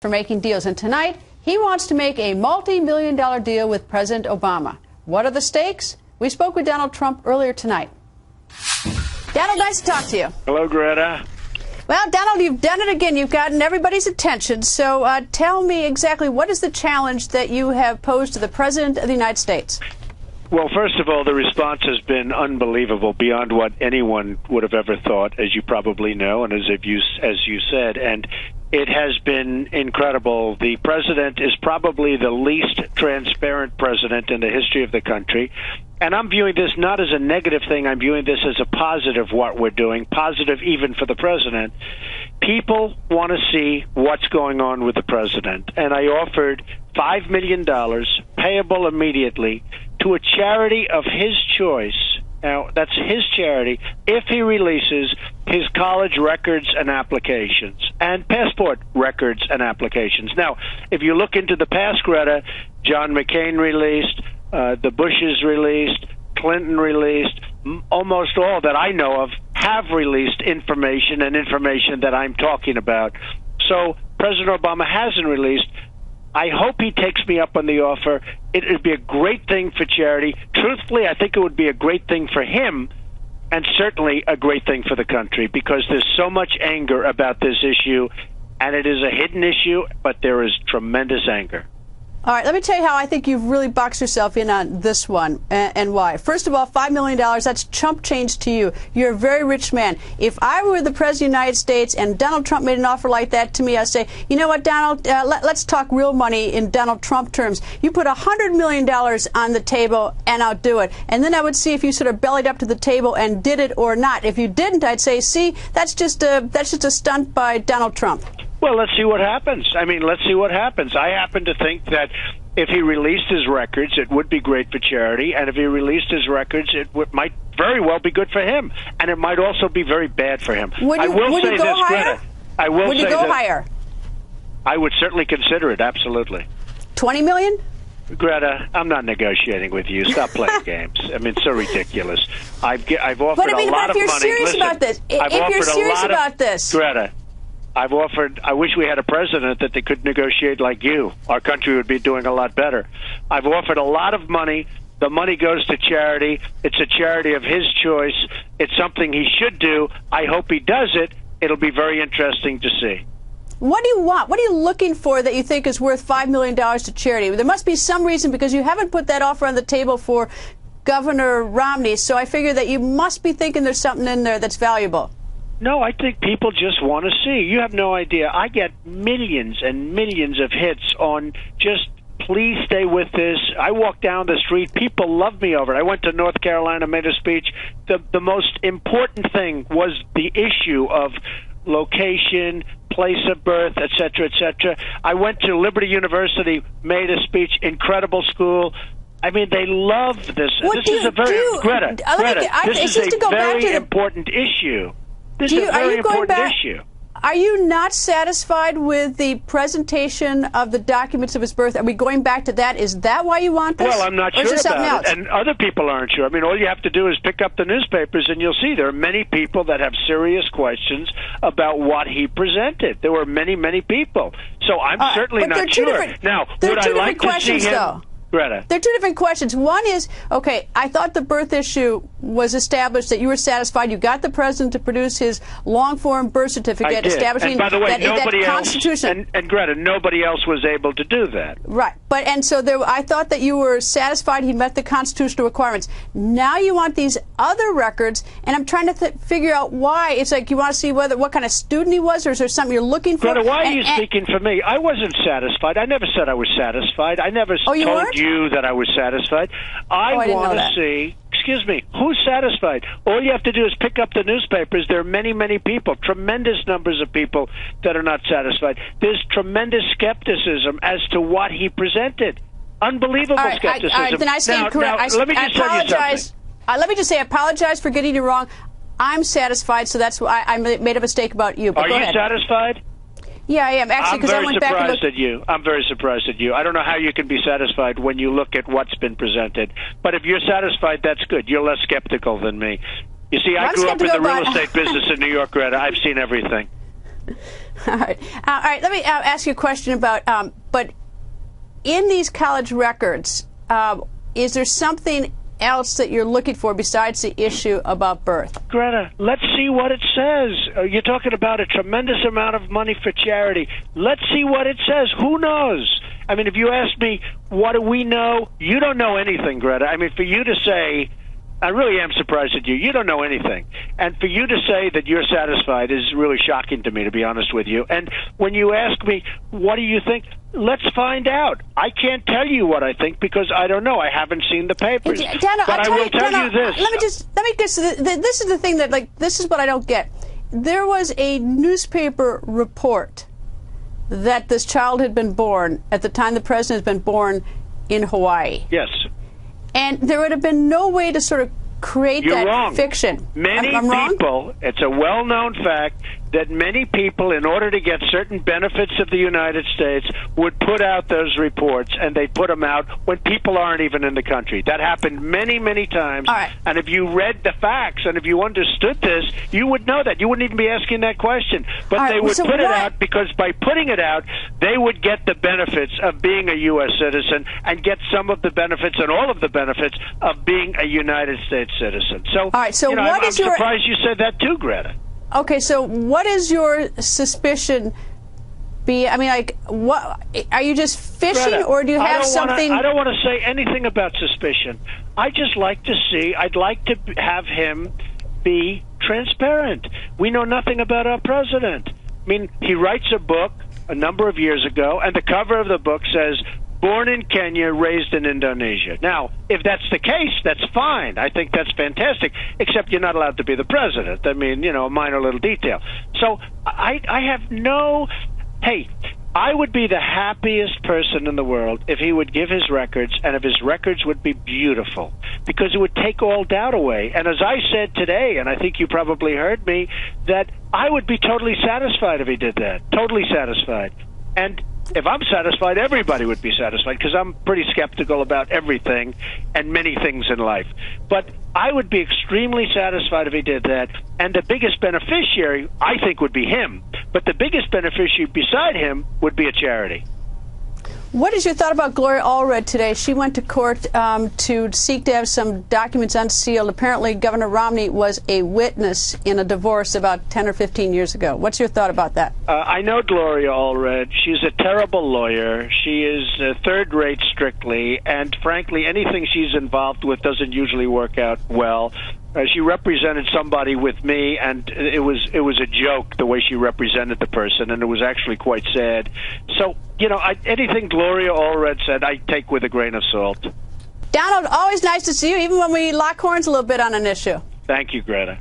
for making deals. And tonight, he wants to make a multi-million-dollar deal with President Obama. What are the stakes? We spoke with Donald Trump earlier tonight. Donald, nice to talk to you. Hello, Greta. Well, Donald, you've done it again. You've gotten everybody's attention. So tell me exactly what is the challenge that you have posed to the President of the United States? Well, first of all, the response has been unbelievable, beyond what anyone would have ever thought, as you probably know, and as you said. And it has been incredible. The president is probably the least transparent president in the history of the country. And I'm viewing this not as a negative thing. I'm viewing this as a positive, what we're doing, positive even for the president. People want to see what's going on with the president. And I offered $5 million, payable immediately, to a charity of his choice. Now, that's his charity, if he releases his college records and applications and passport records and applications. Now, if you look into the past, Greta, John McCain released, the Bushes released, Clinton released, almost all that I know of have released information and information that I'm talking about. So President Obama hasn't released. I hope he takes me up on the offer. It would be a great thing for charity. Truthfully, I think it would be a great thing for him, and certainly a great thing for the country, because there's so much anger about this issue, and it is a hidden issue, but there is tremendous anger. All right, let me tell you how I think you've really boxed yourself in on this one and why. First of all, $5 million, that's chump change to you. You're a very rich man. If I were the President of the United States and Donald Trump made an offer like that to me, I'd say, you know what, Donald, let's talk real money in Donald Trump terms. You put $100 million on the table and I'll do it. And then I would see if you sort of bellied up to the table and did it or not. If you didn't, I'd say, see, that's just a stunt by Donald Trump. Well, let's see what happens. I mean, let's see what happens. I happen to think that if he released his records, it would be great for charity. And if he released his records, might very well be good for him. And it might also be very bad for him. Would you go higher? I will would say you go that higher? I would certainly consider it, absolutely. 20 million? Greta, I'm not negotiating with you. Stop playing games. I mean, it's so ridiculous. I've offered a lot of money. But if you're serious about this, if you're serious about this, Greta, I wish we had a president that they could negotiate like you. Our country would be doing a lot better. I've offered a lot of money. The money goes to charity. It's a charity of his choice. It's something he should do. I hope he does it. It'll be very interesting to see. What do you want? What are you looking for that you think is worth $5 million to charity? There must be some reason, because you haven't put that offer on the table for Governor Romney. So I figure that you must be thinking there's something in there that's valuable. No, I think people just want to see. You have no idea. I get millions and millions of hits on just, please stay with this. I walk down the street. People love me over it. I went to North Carolina, made a speech. The most important thing was the issue of location, place of birth, et cetera, et cetera. I went to Liberty University, made a speech, incredible school. I mean, they love this. This is a very important issue. This is a very important issue. Are you not satisfied with the presentation of the documents of his birth? Are we going back to that? Is that why you want this? Well, I'm not sure about it. And other people aren't sure. I mean, all you have to do is pick up the newspapers and you'll see there are many people that have serious questions about what he presented. There were many, many people. So I'm certainly not sure. Now, would I like to see him? Greta. There are two different questions. One is, okay, I thought the birth issue was established, that you were satisfied. You got the president to produce his long-form birth certificate establishing by the way, that Constitution. And Greta, nobody else was able to do that. Right. I thought that you were satisfied he met the constitutional requirements. Now you want these other records, and I'm trying to figure out why. It's like you want to see what kind of student he was, or is there something you're looking for? Greta, why are you speaking for me? I wasn't satisfied. I never said I was satisfied. I never told you that I was satisfied. I want to see, excuse me, who's satisfied? All you have to do is pick up the newspapers. There are many, many people, tremendous numbers of people that are not satisfied. There's tremendous skepticism as to what he presented. Unbelievable skepticism. All right, then I stand corrected. Let me just tell you something. Let me just say I apologize for getting you wrong. I'm satisfied, so that's why I made a mistake about you. But are you satisfied? Yeah, I am, actually, because I went back and looked. I'm very surprised at you. I don't know how you can be satisfied when you look at what's been presented. But if you're satisfied, that's good. You're less skeptical than me. You see, I grew up in the real estate business in New York, Greta. I've seen everything. All right. All right. Let me ask you a question about, but in these college records, is there something else that you're looking for besides the issue about birth? Greta, let's see what it says. You're talking about a tremendous amount of money for charity. Let's see what it says. Who knows? I mean, if you ask me, what do we know? You don't know anything, Greta. I mean, for you to say, I really am surprised at you. You don't know anything. And for you to say that you're satisfied is really shocking to me, to be honest with you. And when you ask me, what do you think? Let's find out. I can't tell you what I think because I don't know. I haven't seen the papers. Dana, but I will tell you this. Let me just, this is the thing that, like, this is what I don't get. There was a newspaper report that this child had been born at the time the president had been born in Hawaii. Yes. And there would have been no way to sort of create You're that wrong. fiction. Many I'm people, wrong? it's a well-known fact that many people, in order to get certain benefits of the United States, would put out those reports, and they put them out when people aren't even in the country. That happened many, many times. All right. And if you read the facts and if you understood this, you would know that. You wouldn't even be asking that question. But All right, they would so put it what- out because by putting it out, they would get the benefits of being a U.S. citizen and get some of the benefits and all of the benefits of being a United States citizen. So, All right, so you know, what I'm is your- surprised you said that too, Greta. Okay, so what is your suspicion? I mean, like, what are you just fishing, Greta, or do you have something? I don't want to say anything about suspicion. I just like to see. I'd like to have him be transparent. We know nothing about our president. I mean, he writes a book a number of years ago, and the cover of the book says, "Born in Kenya, raised in Indonesia." Now, if that's the case, that's fine. I think that's fantastic, except you're not allowed to be the president. I mean, you know, a minor little detail. So I have no... Hey, I would be the happiest person in the world if he would give his records, and if his records would be beautiful, because it would take all doubt away. And as I said today, and I think you probably heard me, that I would be totally satisfied if he did that. Totally satisfied. And if I'm satisfied, everybody would be satisfied, because I'm pretty skeptical about everything and many things in life. But I would be extremely satisfied if he did that. And the biggest beneficiary, I think, would be him. But the biggest beneficiary beside him would be a charity. What is your thought about Gloria Allred today? She went to court to seek to have some documents unsealed. Apparently, Governor Romney was a witness in a divorce about 10 or 15 years ago. What's your thought about that? I know Gloria Allred. She's a terrible lawyer. She is third-rate strictly, and frankly, anything she's involved with doesn't usually work out well. She represented somebody with me, and it was a joke the way she represented the person, and it was actually quite sad. So, you know, anything Gloria Allred said, I take with a grain of salt. Donald, always nice to see you, even when we lock horns a little bit on an issue. Thank you, Greta.